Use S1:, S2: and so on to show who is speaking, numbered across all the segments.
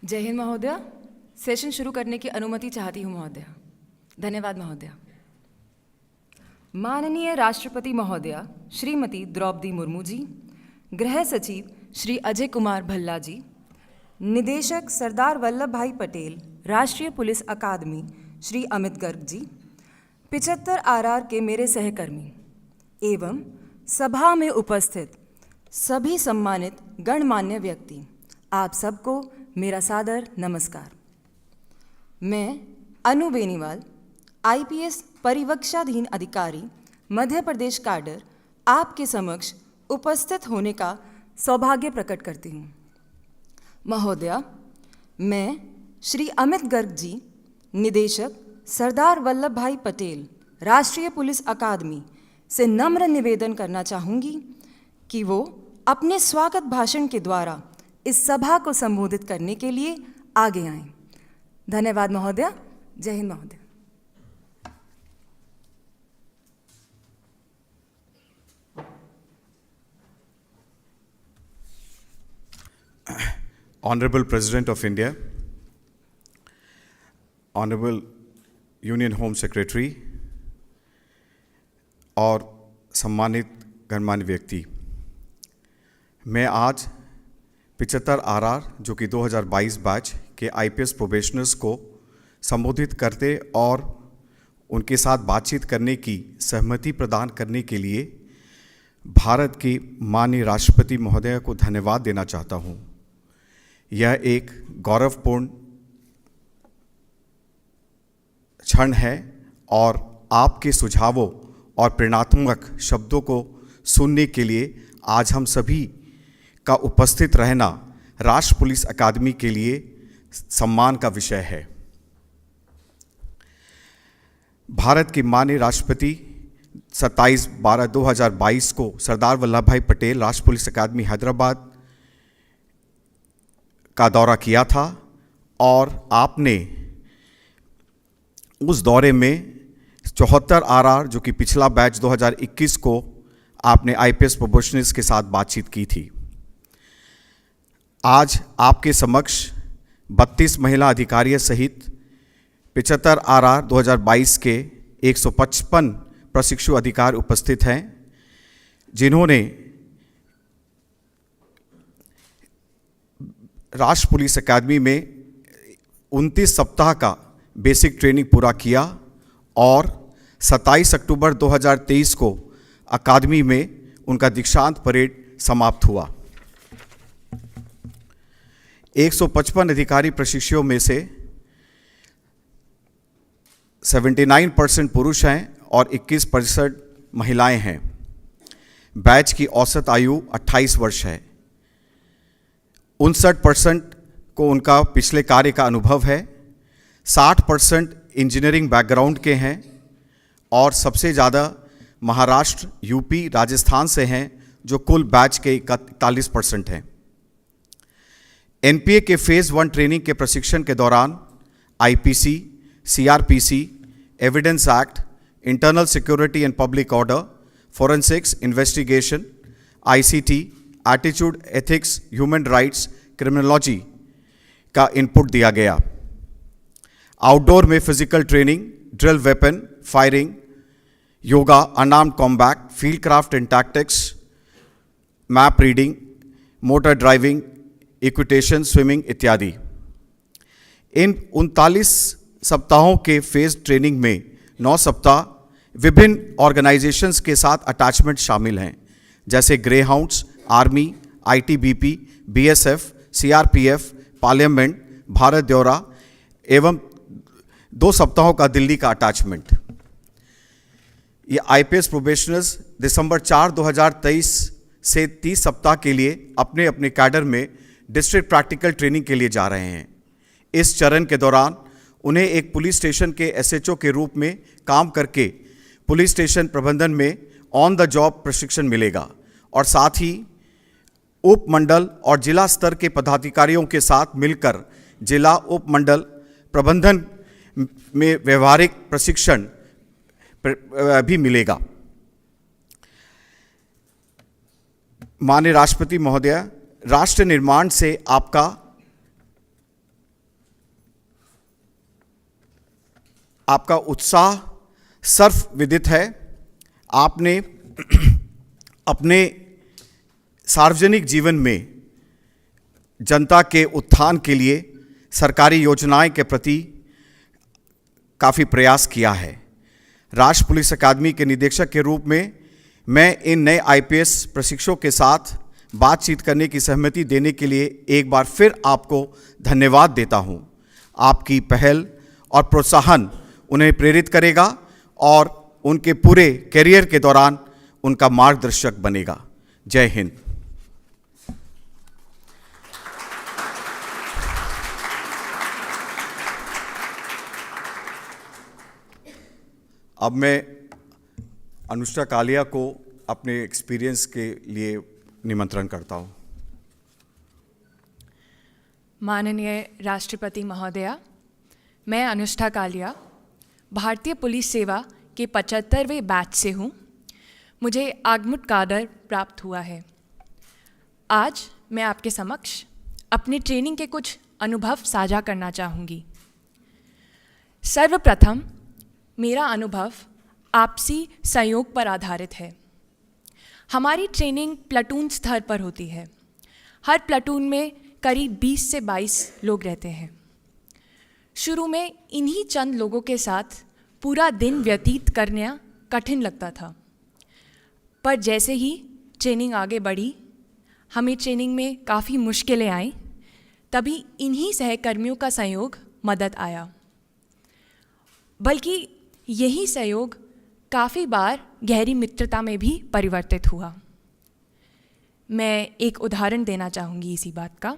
S1: जय हिंद महोदय। सेशन शुरू करने की अनुमति चाहती हूँ महोदय। धन्यवाद महोदय। माननीय राष्ट्रपति महोदय श्रीमती द्रौपदी मुर्मू जी, गृह सचिव श्री अजय कुमार भल्ला जी, निदेशक सरदार वल्लभ भाई पटेल राष्ट्रीय पुलिस अकादमी श्री अमित गर्ग जी, 75 RR के मेरे सहकर्मी एवं सभा में उपस्थित सभी सम्मानित गणमान्य व्यक्ति, आप सबको मेरा सादर नमस्कार। मैं अनु बेनीवाल, IPS परिवीक्षाधीन अधिकारी, मध्य प्रदेश कैडर, आपके समक्ष उपस्थित होने का सौभाग्य प्रकट करती हूँ। महोदया, मैं श्री अमित गर्ग जी, निदेशक सरदार वल्लभ भाई पटेल राष्ट्रीय पुलिस अकादमी से नम्र निवेदन करना चाहूँगी कि वो अपने स्वागत भाषण के द्वारा इस सभा को संबोधित करने के लिए आगे आएं। धन्यवाद महोदय। जय हिंद महोदय।
S2: Honorable President of India, Honorable Union Home Secretary और सम्मानित गणमान्य व्यक्ति, मैं आज 75 RR जो कि 2022 बैच के IPS प्रोबेशनर्स को संबोधित करते और उनके साथ बातचीत करने की सहमति प्रदान करने के लिए भारत की माननीय राष्ट्रपति महोदय को धन्यवाद देना चाहता हूँ। यह एक गौरवपूर्ण क्षण है और आपके सुझावों और प्रेरणात्मक शब्दों को सुनने के लिए आज हम सभी का उपस्थित रहना राष्ट्र पुलिस अकादमी के लिए सम्मान का विषय है। भारत के माननीय राष्ट्रपति 27/12/2022 को सरदार वल्लभ भाई पटेल राष्ट्र पुलिस अकादमी हैदराबाद का दौरा किया था और आपने उस दौरे में 74 RR जो कि पिछला बैच 2021 को आपने IPS प्रोबेशनर्स के साथ बातचीत की थी। आज आपके समक्ष 32 महिला अधिकारियों सहित 75 RR 2022 के 155 प्रशिक्षु अधिकारी उपस्थित हैं, जिन्होंने राष्ट्र पुलिस अकादमी में 29 सप्ताह का बेसिक ट्रेनिंग पूरा किया और 27 अक्टूबर 2023 को अकादमी में उनका दीक्षांत परेड समाप्त हुआ। 155 अधिकारी प्रशिक्षुओं में से 79% पुरुष हैं और 21% महिलाएं हैं। बैच की औसत आयु 28 वर्ष है। 59% को उनका पिछले कार्य का अनुभव है, 60% इंजीनियरिंग बैकग्राउंड के हैं और सबसे ज़्यादा महाराष्ट्र, यूपी, राजस्थान से हैं, जो कुल बैच के 41% हैं। NPA के फेज़ 1 ट्रेनिंग के प्रशिक्षण के दौरान IPC, CRPC, evidence act, internal security and public order, forensics, investigation, ICT, attitude, ethics, human rights, criminology का इनपुट दिया गया। आउटडोर में physical training, drill weapon firing, yoga, unarmed combat, field craft and tactics, map reading, motor driving, equitation, swimming इत्यादि। इन 39 सप्ताहों के phase training में 9 सप्ताह विभिन्न ऑर्गेनाइजेशंस के साथ अटैचमेंट शामिल हैं, जैसे grey hounds, army, ITBP, BSF, CRPF, parliament, Bharat दौरा एवं 2 सप्ताहों का दिल्ली का अटैचमेंट। ये IPS प्रोबेशनर्स दिसंबर 4, 2023 से 30 सप्ताह के लिए अपने अपने कैडर में डिस्ट्रिक्ट प्रैक्टिकल ट्रेनिंग के लिए जा रहे हैं। इस चरण के दौरान उन्हें एक पुलिस स्टेशन के SHO के रूप में काम करके पुलिस स्टेशन प्रबंधन में ऑन द जॉब प्रशिक्षण मिलेगा और साथ ही उप मंडल और जिला स्तर के पदाधिकारियों के साथ मिलकर जिला उप मंडल प्रबंधन में व्यवहारिक प्रशिक्षण भी मिलेगा। माननीय राष्ट्रपति महोदय, राष्ट्र निर्माण से आपका आपका उत्साह सर्वविदित है। आपने अपने सार्वजनिक जीवन में जनता के उत्थान के लिए सरकारी योजनाएं के प्रति काफ़ी प्रयास किया है। राष्ट्रीय पुलिस अकादमी के निदेशक के रूप में मैं इन नए आईपीएस प्रशिक्षुओं के साथ बातचीत करने की सहमति देने के लिए एक बार फिर आपको धन्यवाद देता हूं। आपकी पहल और प्रोत्साहन उन्हें प्रेरित करेगा और उनके पूरे करियर के दौरान उनका मार्गदर्शक बनेगा। जय हिंद। अब मैं अनुष्का कालिया को अपने एक्सपीरियंस के लिए निमंत्रण करता हूँ।
S3: माननीय राष्ट्रपति महोदया, मैं अनुष्का कालिया भारतीय पुलिस सेवा के 75वें बैच से हूँ। मुझे आगमुट काडर प्राप्त हुआ है। आज मैं आपके समक्ष अपनी ट्रेनिंग के कुछ अनुभव साझा करना चाहूँगी। सर्वप्रथम मेरा अनुभव आपसी सहयोग पर आधारित है। हमारी ट्रेनिंग प्लाटून स्तर पर होती है। हर प्लाटून में करीब 20 से 22 लोग रहते हैं। शुरू में इन्हीं चंद लोगों के साथ पूरा दिन व्यतीत करना कठिन लगता था, पर जैसे ही ट्रेनिंग आगे बढ़ी, हमें ट्रेनिंग में काफ़ी मुश्किलें आईं, तभी इन्हीं सहकर्मियों का सहयोग मदद आया। बल्कि यही सहयोग काफ़ी बार गहरी मित्रता में भी परिवर्तित हुआ। मैं एक उदाहरण देना चाहूँगी इसी बात का।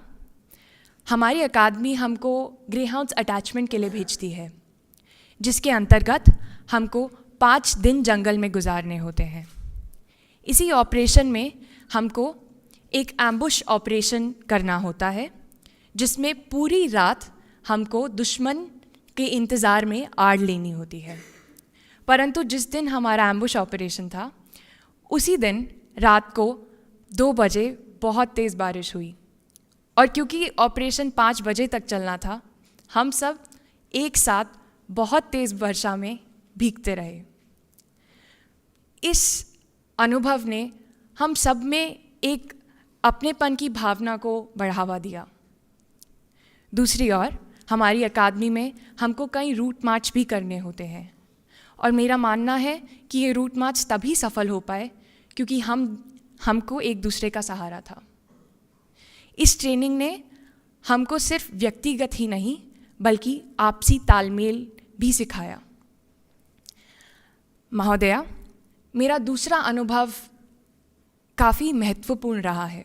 S3: हमारी अकादमी हमको ग्रेहाउंड्स अटैचमेंट के लिए भेजती है, जिसके अंतर्गत हमको 5 दिन जंगल में गुजारने होते हैं। इसी ऑपरेशन में हमको एक एम्बुश ऑपरेशन करना होता है, जिसमें पूरी रात हमको दुश्मन के इंतज़ार में आड़ लेनी होती है। परंतु जिस दिन हमारा एम्बुश ऑपरेशन था, उसी दिन रात को 2 बजे बहुत तेज़ बारिश हुई, और क्योंकि ऑपरेशन 5 बजे तक चलना था, हम सब एक साथ बहुत तेज़ वर्षा में भीगते रहे। इस अनुभव ने हम सब में एक अपनेपन की भावना को बढ़ावा दिया। दूसरी ओर हमारी अकादमी में हमको कई रूट मार्च भी करने होते हैं, और मेरा मानना है कि ये रूट मार्च तभी सफल हो पाए क्योंकि हमको एक दूसरे का सहारा था। इस ट्रेनिंग ने हमको सिर्फ व्यक्तिगत ही नहीं बल्कि आपसी तालमेल भी सिखाया। महोदया, मेरा दूसरा अनुभव काफ़ी महत्वपूर्ण रहा है।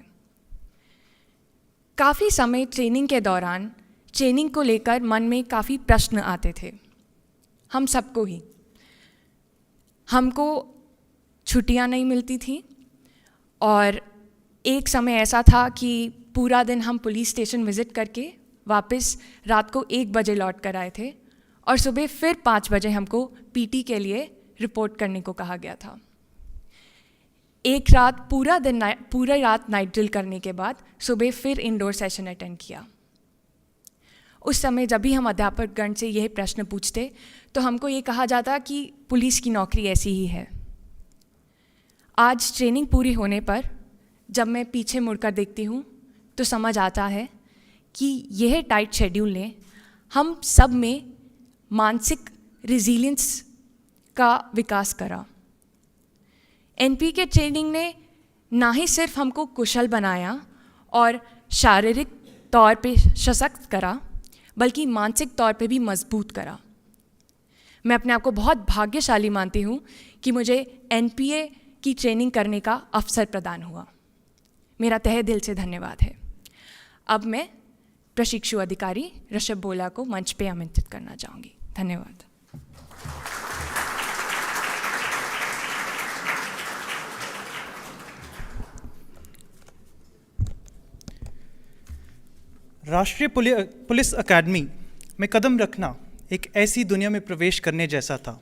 S3: काफ़ी समय ट्रेनिंग के दौरान ट्रेनिंग को लेकर मन में काफ़ी प्रश्न आते थे, हम सबको ही। हमको छुट्टियां नहीं मिलती थी, और एक समय ऐसा था कि पूरा दिन हम पुलिस स्टेशन विज़िट करके वापस रात को 1 बजे लौट कर आए थे, और सुबह फिर 5 बजे हमको पीटी के लिए रिपोर्ट करने को कहा गया था। एक रात पूरा रात नाइट ड्रिल करने के बाद सुबह फिर इंडोर सेशन अटेंड किया। उस समय जब भी हम अध्यापकगण से यह प्रश्न पूछते तो हमको ये कहा जाता कि पुलिस की नौकरी ऐसी ही है। आज ट्रेनिंग पूरी होने पर जब मैं पीछे मुड़कर देखती हूँ तो समझ आता है कि यह टाइट शेड्यूल ने हम सब में मानसिक रिजिलियंस का विकास करा। एनपी के ट्रेनिंग ने ना ही सिर्फ हमको कुशल बनाया और शारीरिक तौर पे सशक्त करा, बल्कि मानसिक तौर पे भी मजबूत करा। मैं अपने आप को बहुत भाग्यशाली मानती हूँ कि मुझे एनपीए की ट्रेनिंग करने का अवसर प्रदान हुआ। मेरा तहे दिल से धन्यवाद है। अब मैं प्रशिक्षु अधिकारी ऋषभ बोला को मंच पे आमंत्रित करना चाहूँगी। धन्यवाद।
S4: राष्ट्रीय पुलिस अकादमी में कदम रखना एक ऐसी दुनिया में प्रवेश करने जैसा था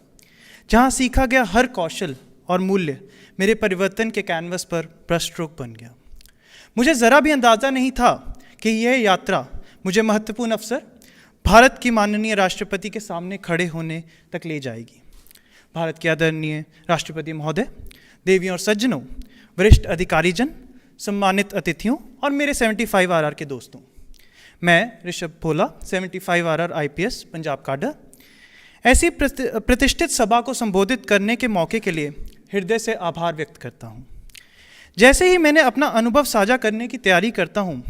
S4: जहां सीखा गया हर कौशल और मूल्य मेरे परिवर्तन के कैनवस पर ब्रशस्ट्रोक बन गया। मुझे ज़रा भी अंदाज़ा नहीं था कि यह यात्रा मुझे महत्वपूर्ण अवसर भारत की माननीय राष्ट्रपति के सामने खड़े होने तक ले जाएगी। भारत के आदरणीय राष्ट्रपति महोदय, देवियों और सज्जनों, वरिष्ठ अधिकारीजन, सम्मानित अतिथियों और मेरे 75 RR के दोस्तों, मैं ऋषभ भोला, 75 RR IPS पंजाब काडर, ऐसी प्रतिष्ठित सभा को संबोधित करने के मौके के लिए हृदय से आभार व्यक्त करता हूँ। जैसे ही मैंने अपना अनुभव साझा करने की तैयारी करता हूँ,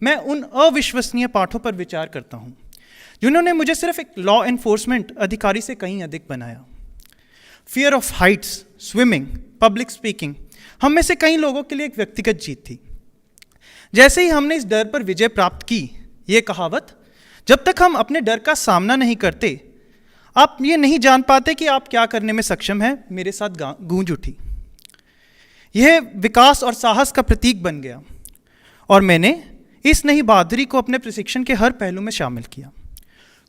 S4: मैं उन अविश्वसनीय पाठों पर विचार करता हूँ जिन्होंने मुझे सिर्फ एक लॉ एनफोर्समेंट अधिकारी से कहीं अधिक बनाया। Fear of Heights, swimming, public speaking हम में से कई लोगों के लिए एक व्यक्तिगत जीत थी। जैसे ही हमने इस डर पर विजय प्राप्त की, ये कहावत, जब तक हम अपने डर का सामना नहीं करते आप ये नहीं जान पाते कि आप क्या करने में सक्षम हैं, मेरे साथ गूंज उठी। यह विकास और साहस का प्रतीक बन गया और मैंने इस नई बहादुरी को अपने प्रशिक्षण के हर पहलू में शामिल किया।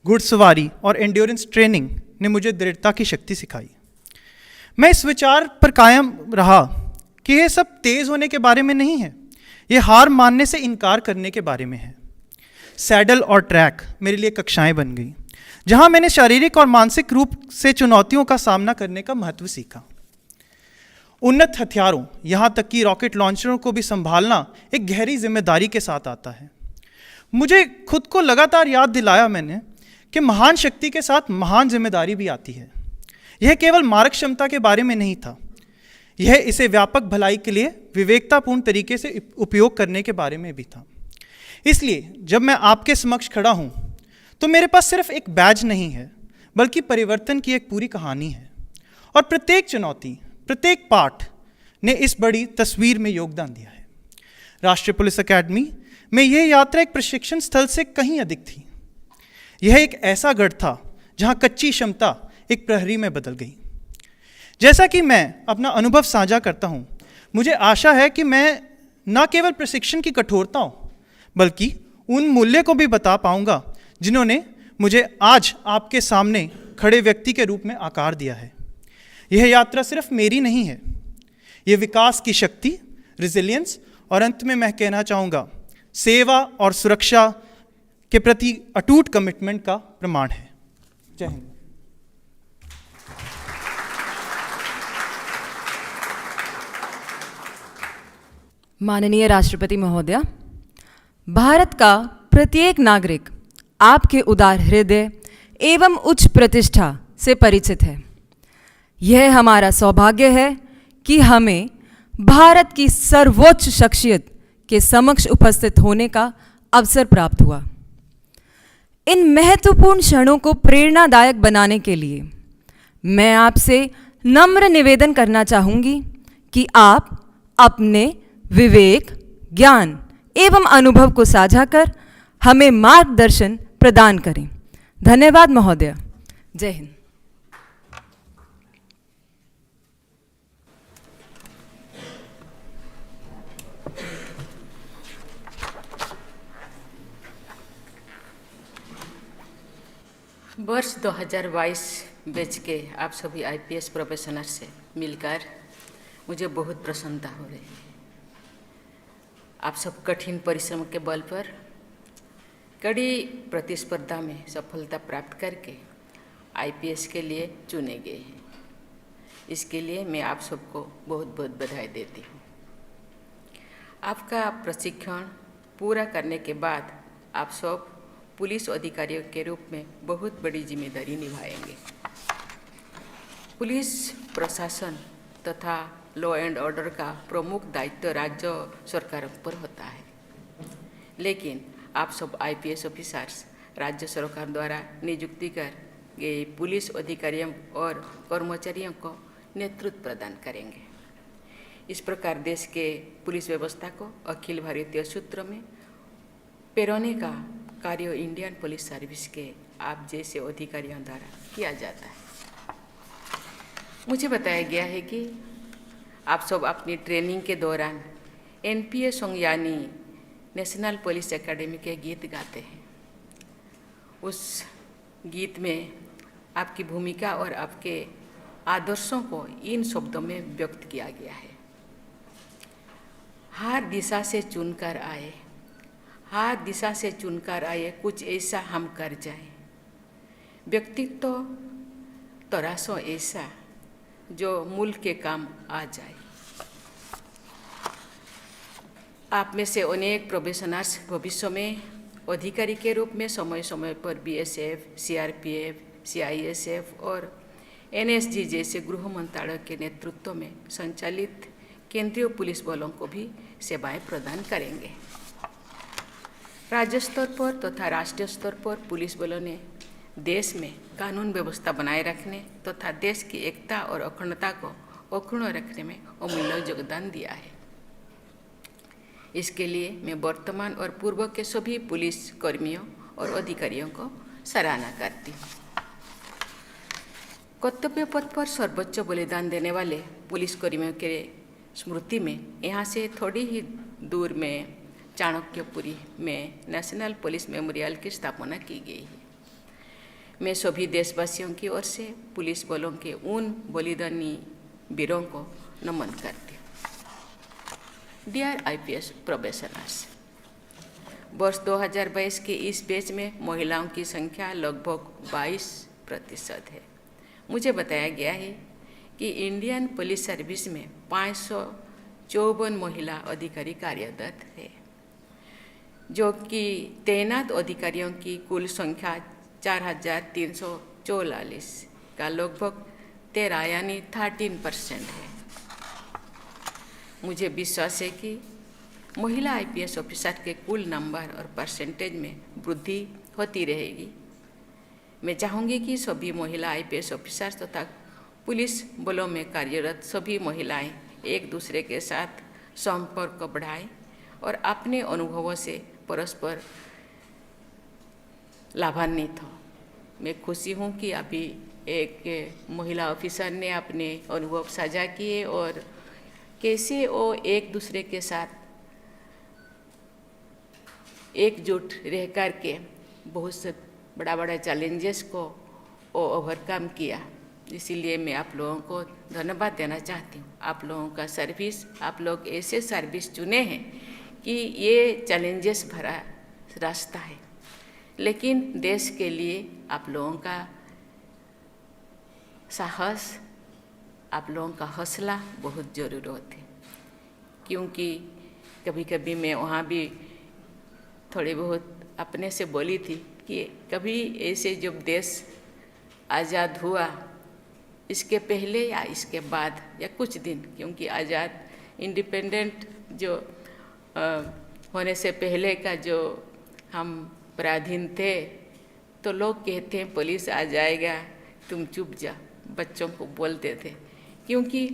S4: घुड़सवारी और एंड्योरेंस ट्रेनिंग ने मुझे दृढ़ता की शक्ति सिखाई। मैं इस विचार पर कायम रहा कि यह सब तेज होने के बारे में नहीं है, यह हार मानने से इनकार करने के बारे में है। सैडल और ट्रैक मेरे लिए कक्षाएं बन गई, जहां मैंने शारीरिक और मानसिक रूप से चुनौतियों का सामना करने का महत्व सीखा। उन्नत हथियारों, यहाँ तक कि रॉकेट लॉन्चरों को भी संभालना एक गहरी जिम्मेदारी के साथ आता है। मुझे खुद को लगातार याद दिलाया मैंने कि महान शक्ति के साथ महान जिम्मेदारी भी आती है। यह केवल मारक क्षमता के बारे में नहीं था, यह इसे व्यापक भलाई के लिए विवेकतापूर्ण तरीके से उपयोग करने के बारे में भी था। इसलिए जब मैं आपके समक्ष खड़ा हूँ तो मेरे पास सिर्फ एक बैज नहीं है, बल्कि परिवर्तन की एक पूरी कहानी है। और प्रत्येक चुनौती, प्रत्येक पाठ ने इस बड़ी तस्वीर में योगदान दिया है। राष्ट्रीय पुलिस अकेडमी में यह यात्रा एक प्रशिक्षण स्थल से कहीं अधिक थी। यह एक ऐसा गढ़ था जहां कच्ची क्षमता एक प्रहरी में बदल गई। जैसा कि मैं अपना अनुभव साझा करता हूं, मुझे आशा है कि मैं न केवल प्रशिक्षण की कठोरता बल्कि उन मूल्य को भी बता पाऊंगा जिन्होंने मुझे आज आपके सामने खड़े व्यक्ति के रूप में आकार दिया है। यह यात्रा सिर्फ मेरी नहीं है, यह विकास की शक्ति, रिजिलियंस और अंत में मैं कहना चाहूँगा सेवा और सुरक्षा के प्रति अटूट कमिटमेंट का प्रमाण है। जय हिंद।
S1: माननीय राष्ट्रपति महोदया, भारत का प्रत्येक नागरिक आपके उदार हृदय एवं उच्च प्रतिष्ठा से परिचित है। यह हमारा सौभाग्य है कि हमें भारत की सर्वोच्च शख्सियत के समक्ष उपस्थित होने का अवसर प्राप्त हुआ। इन महत्वपूर्ण क्षणों को प्रेरणादायक बनाने के लिए मैं आपसे नम्र निवेदन करना चाहूँगी कि आप अपने विवेक, ज्ञान एवं अनुभव को साझा कर हमें मार्गदर्शन प्रदान करें। धन्यवाद महोदय। जय हिंद।
S5: वर्ष 2022 बैच के आप सभी IPS प्रोफेशनल से मिलकर मुझे बहुत प्रसन्नता हो रही है। आप सब कठिन परिश्रम के बल पर कड़ी प्रतिस्पर्धा में सफलता प्राप्त करके IPS के लिए चुने गए हैं। इसके लिए मैं आप सबको बहुत बहुत बधाई देती हूँ। आपका प्रशिक्षण पूरा करने के बाद आप सब पुलिस अधिकारियों के रूप में बहुत बड़ी जिम्मेदारी निभाएंगे। पुलिस प्रशासन तथा लॉ एंड ऑर्डर का प्रमुख दायित्व राज्य सरकार पर होता है, लेकिन आप सब IPS ऑफिसर्स राज्य सरकार द्वारा नियुक्ति कर गए पुलिस अधिकारियों और कर्मचारियों को नेतृत्व प्रदान करेंगे। इस प्रकार देश के पुलिस व्यवस्था को अखिल भारतीय सूत्र में पेरोने का कार्य इंडियन पुलिस सर्विस के आप जैसे अधिकारियों द्वारा किया जाता है। मुझे बताया गया है कि आप सब अपनी ट्रेनिंग के दौरान NPA सॉन्ग यानी नेशनल पुलिस एकेडमी के गीत गाते हैं। उस गीत में आपकी भूमिका और आपके आदर्शों को इन शब्दों में व्यक्त किया गया है। हर दिशा से चुनकर आए, हर दिशा से चुनकर आए, कुछ ऐसा हम कर जाएं। व्यक्तित्व तराशो ऐसा जो मुल्क के काम आ जाए। आप में से अनेक प्रोबेशनर्स भविष्य में अधिकारी के रूप में समय समय पर बीएसएफ, सीआरपीएफ, सीआईएसएफ और एनएसजी जैसे गृह मंत्रालय के नेतृत्व में संचालित केंद्रीय पुलिस बलों को भी सेवाएं प्रदान करेंगे। राज्य स्तर पर तथा राष्ट्रीय स्तर पर पुलिस बलों ने देश में कानून व्यवस्था बनाए रखने तथा देश की एकता और अखंडता को अक्षुण्ण रखने में अमूल्य योगदान दिया है। इसके लिए मैं वर्तमान और पूर्व के सभी पुलिस कर्मियों और अधिकारियों को सराहना करती हूँ। कर्तव्य पथ पर सर्वोच्च बलिदान देने वाले पुलिस कर्मियों के स्मृति में यहाँ से थोड़ी ही दूर में चाणक्यपुरी में नेशनल पुलिस मेमोरियल की स्थापना की गई है। मैं सभी देशवासियों की ओर से पुलिस बलों के उन बलिदानी वीरों को नमन करती हूँ। डियर आईपीएस प्रोबेशनर्स, वर्ष 2022 के इस बैच में महिलाओं की संख्या लगभग 22% है। मुझे बताया गया है कि इंडियन पुलिस सर्विस में 554 महिला अधिकारी कार्यरत है, जो कि तैनात अधिकारियों की कुल संख्या 4,344 का लगभग 13 यानी 13% है। मुझे विश्वास है कि महिला आईपीएस ऑफिसर के कुल नंबर और परसेंटेज में वृद्धि होती रहेगी। मैं चाहूँगी कि सभी महिला आईपीएस ऑफिसर तथा पुलिस बलों में कार्यरत सभी महिलाएं एक दूसरे के साथ संपर्क बढ़ाएं और अपने अनुभवों से परस्पर लाभान्वित हो। मैं खुशी हूँ कि अभी एक महिला ऑफिसर ने अपने अनुभव साझा किए और कैसे वो एक दूसरे के साथ एकजुट रह कर के बहुत से बड़ा चैलेंजेस को वो ओवरकम किया। इसीलिए मैं आप लोगों को धन्यवाद देना चाहती हूँ। आप लोगों का सर्विस, आप लोग ऐसे सर्विस चुने हैं कि ये चैलेंजेस भरा रास्ता है, लेकिन देश के लिए आप लोगों का साहस, आप लोगों का हौसला बहुत ज़रूरत है। क्योंकि कभी कभी मैं वहाँ भी थोड़ी बहुत अपने से बोली थी कि कभी ऐसे जब देश आज़ाद हुआ, इसके पहले या इसके बाद या कुछ दिन, क्योंकि आज़ाद इंडिपेंडेंट जो होने से पहले का जो हम पराधीन थे, तो लोग कहते हैं पुलिस आ जाएगा तुम चुप जा, बच्चों को बोलते थे, क्योंकि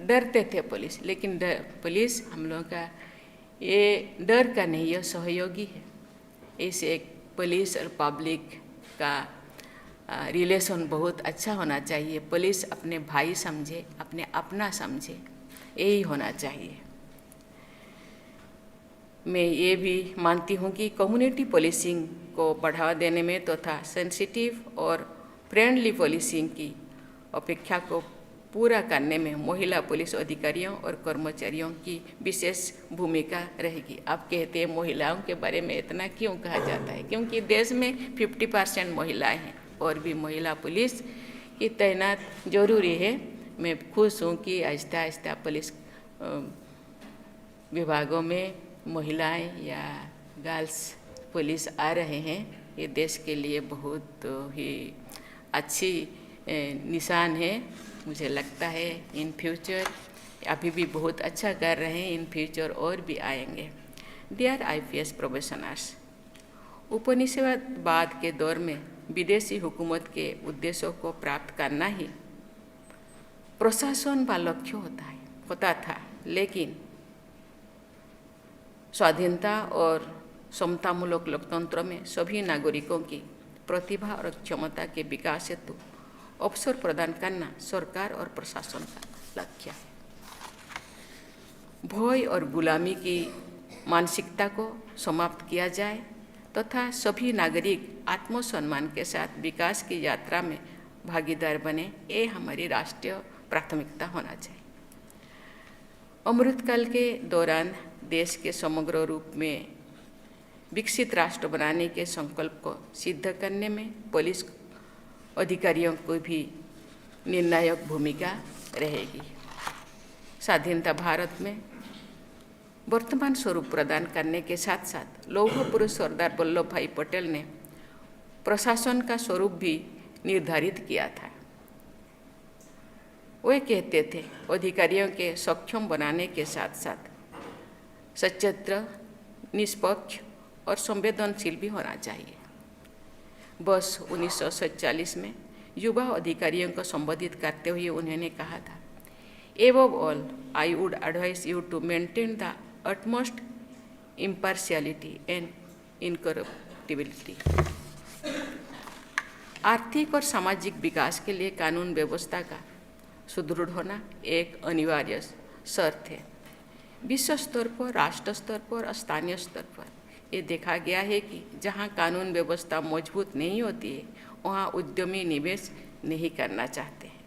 S5: डरते थे पुलिस। लेकिन पुलिस हम लोगों का ये डर का नहीं, यह सहयोगी है। ऐसे एक पुलिस और पब्लिक का रिलेशन बहुत अच्छा होना चाहिए। पुलिस अपने भाई समझे, अपने अपना समझे, यही होना चाहिए। मैं ये भी मानती हूँ कि कम्युनिटी पुलिसिंग को बढ़ावा देने में तथा सेंसिटिव और फ्रेंडली पुलिसिंग की अपेक्षा को पूरा करने में महिला पुलिस अधिकारियों और कर्मचारियों की विशेष भूमिका रहेगी। आप कहते हैं महिलाओं के बारे में इतना क्यों कहा जाता है? क्योंकि देश में 50% महिलाएं हैं और भी महिला पुलिस की तैनात जरूरी है। मैं खुश हूँ कि आहिस्ता आहिस्ता पुलिस विभागों में महिलाएं या गर्ल्स पुलिस आ रहे हैं। ये देश के लिए बहुत ही अच्छी निशान है। मुझे लगता है इन फ्यूचर अभी भी बहुत अच्छा कर रहे हैं, इन फ्यूचर और भी आएंगे। डियर आईपीएस प्रोबेशनर्स, उपनिवेशवाद के दौर में विदेशी हुकूमत के उद्देश्यों को प्राप्त करना ही प्रशासन का लक्ष्य होता था, लेकिन स्वाधीनता और समतामूलक लोकतंत्र में सभी नागरिकों की प्रतिभा और क्षमता के विकास हेतु अवसर प्रदान करना सरकार और प्रशासन का लक्ष्य है। भय और गुलामी की मानसिकता को समाप्त किया जाए तथा सभी नागरिक आत्मसम्मान के साथ विकास की यात्रा में भागीदार बने, ये हमारी राष्ट्रीय प्राथमिकता होना चाहिए। अमृतकाल के दौरान देश के समग्र रूप में विकसित राष्ट्र बनाने के संकल्प को सिद्ध करने में पुलिस अधिकारियों को भी निर्णायक भूमिका रहेगी। स्वाधीनता भारत में वर्तमान स्वरूप प्रदान करने के साथ साथ लौह पुरुष सरदार वल्लभ भाई पटेल ने प्रशासन का स्वरूप भी निर्धारित किया था। वे कहते थे, अधिकारियों के सक्षम बनाने के साथ साथ सचेत, निष्पक्ष और संवेदनशील भी होना चाहिए। वर्ष 1947 में युवा अधिकारियों को संबोधित करते हुए उन्होंने कहा था, Above all, I would advise you to maintain the utmost impartiality and incorruptibility. आर्थिक और सामाजिक विकास के लिए कानून व्यवस्था का सुदृढ़ होना एक अनिवार्य शर्त है। विश्व स्तर पर, राष्ट्र स्तर पर और स्थानीय स्तर पर ये देखा गया है कि जहाँ कानून व्यवस्था मजबूत नहीं होती है, वहाँ उद्यमी निवेश नहीं करना चाहते हैं।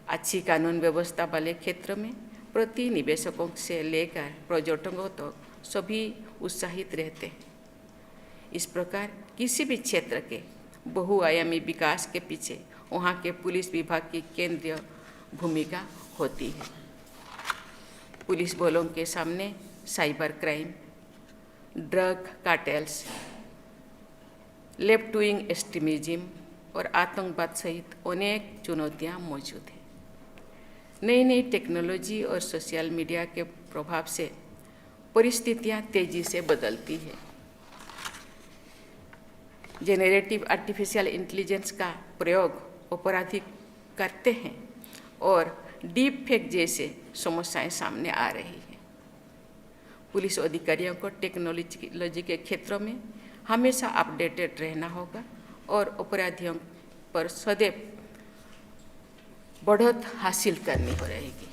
S5: अच्छी कानून व्यवस्था वाले क्षेत्र में प्रति निवेशकों से लेकर पर्यटकों तक सभी उत्साहित रहते हैं। इस प्रकार किसी भी क्षेत्र के बहुआयामी विकास के पीछे वहाँ के पुलिस विभाग की केंद्रीय भूमिका होती है। पुलिस बलों के सामने cyber crime, drug cartels, left wing extremism और आतंकवाद सहित अनेक चुनौतियां मौजूद हैं। नई नई टेक्नोलॉजी और सोशल मीडिया के प्रभाव से परिस्थितियां तेजी से बदलती है। जेनरेटिव आर्टिफिशियल इंटेलिजेंस का प्रयोग अपराधी करते हैं और डीप फेक जैसे समस्याएं सामने आ रही हैं। पुलिस अधिकारियों को टेक्नोलॉजी के क्षेत्रों में हमेशा अपडेटेड रहना होगा और अपराधियों पर सदैव बढ़त हासिल करनी हो रहेगी।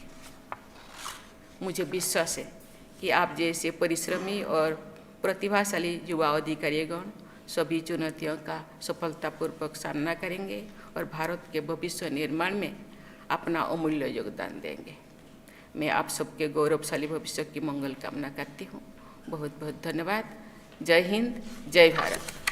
S5: मुझे विश्वास है कि आप जैसे परिश्रमी और प्रतिभाशाली युवा अधिकारीगण सभी चुनौतियों का सफलतापूर्वक सामना करेंगे और भारत के भविष्य निर्माण में अपना अमूल्य योगदान देंगे। मैं आप सबके गौरवशाली भविष्य की मंगल कामना करती हूँ। बहुत बहुत धन्यवाद। जय हिंद, जय भारत।